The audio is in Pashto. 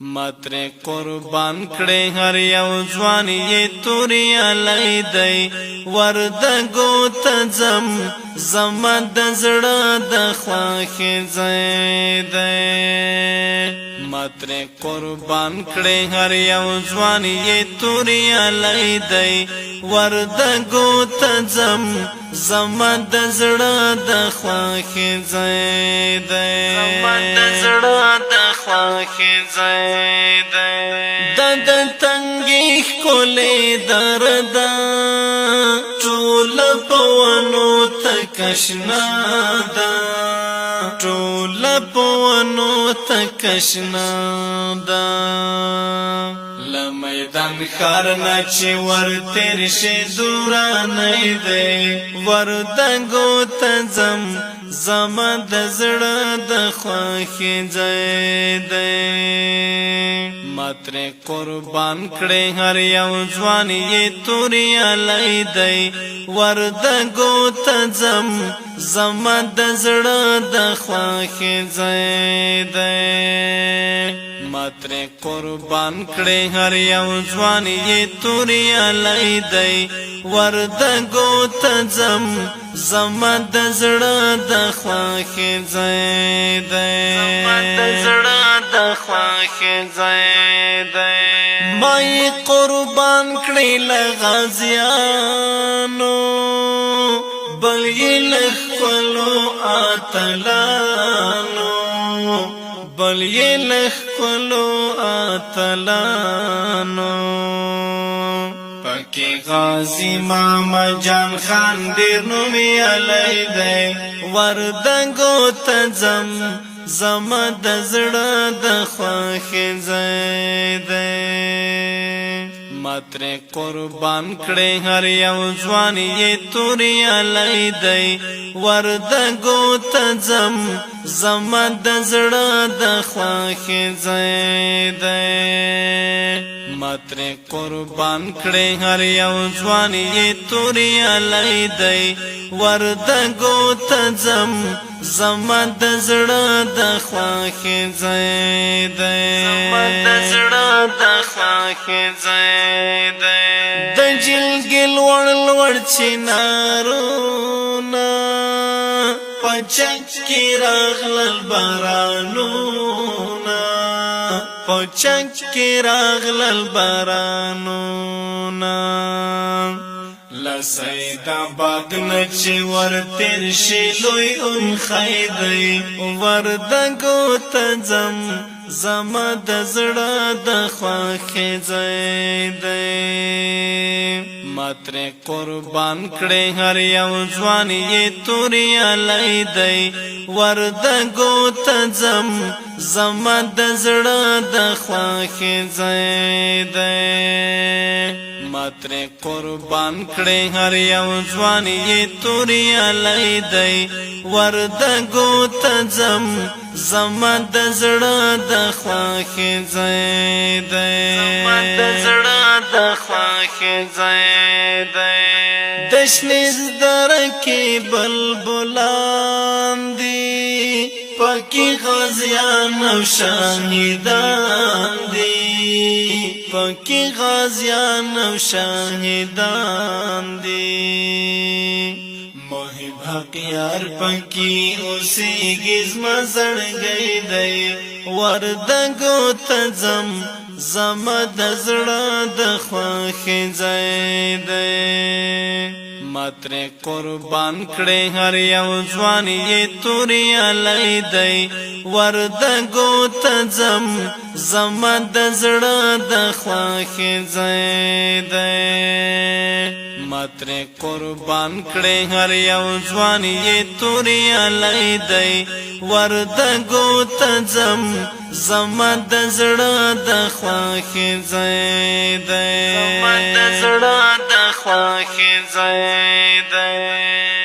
متر قربان کړي هر یو ځوان یې توري علی دی وردګو ته ځم زما د زړه د خواخې ځای دی متر قربان کړي هر یو ځوان یې توري علی دی وردګو ته ځم زما د زړه د خواخې ځای دی زما د زړه د خواخې ځای د تنګي ښکلې درده ټول پونو تکشنا ده ټول پونو تکشنا ده لمیدان خارنا چې ور تیر شي دورانه دی وردګو ته ځم زما د زړه د خواخې ځای دی متر قربان کړي هر یو ځوان یې توري علی دی وردګو ته ځم زما د زړه د خواخې ځای دی متر قربان کړي هر یو ځوان یې توري علی دی وردګو ته ځم زما د زړه د خواخې ځای دی زما د زړه د خواخې ځای دی ما یې قربان کړي له غازیانو بل یې له خپلو اتلانو بل یې له خپلو اتلانو پکې غازی ماما جان خان ډېر نومي علی دی وردګو ته ځم زما د زړه د خواخې ځای دی متر قربان کړي هر یو ځوان یې توري علی دی وردګو ته ځم زما د زړه د خواخې ځای دی متر قربان کړي هر یو ځوان یې توري علی دی وردګو ته ځم زما د زړه د خواخې ځای دی زما د زړه د خواخې ځای دی د جلګې لوړ لوړ چنارونه په چک کې راغلل بارانونه په چک کې راغلل بارانونه لسید آباد نچی ور تیر شي لوی خیدی وردګو ته ځم زما د زړه د خواخې ځای دی متر قربان کړي هر یو ځوان یې توري علی دی وردګو ته ځم زما د زړه د خواخې ځای دی متر قربان کړي هر یو ځوان یې توري علی دی وردګو ته ځم زما د زړه د خواخې ځای دی زما د زړه د خواخې ځای دی د شنیز دره کې بلبلان دي پکې غازیان او شهیدان دي پکې غازیان او شهیدان دي محب حق یار پکې اوسېږي زما زړګی دی وردګو ته ځم زما د زړه د خواخې ځای دی متر قربان کړي هر یو ځوان یې توري علی دی وردګو ته ځم زما د زړه د خواخې ځای دی متر قربان کړي هر یو ځوان یې توري علی دی وردګو ته ځم زما د زړه د خواخې ځای دی زما د زړه د خواخې ځای دی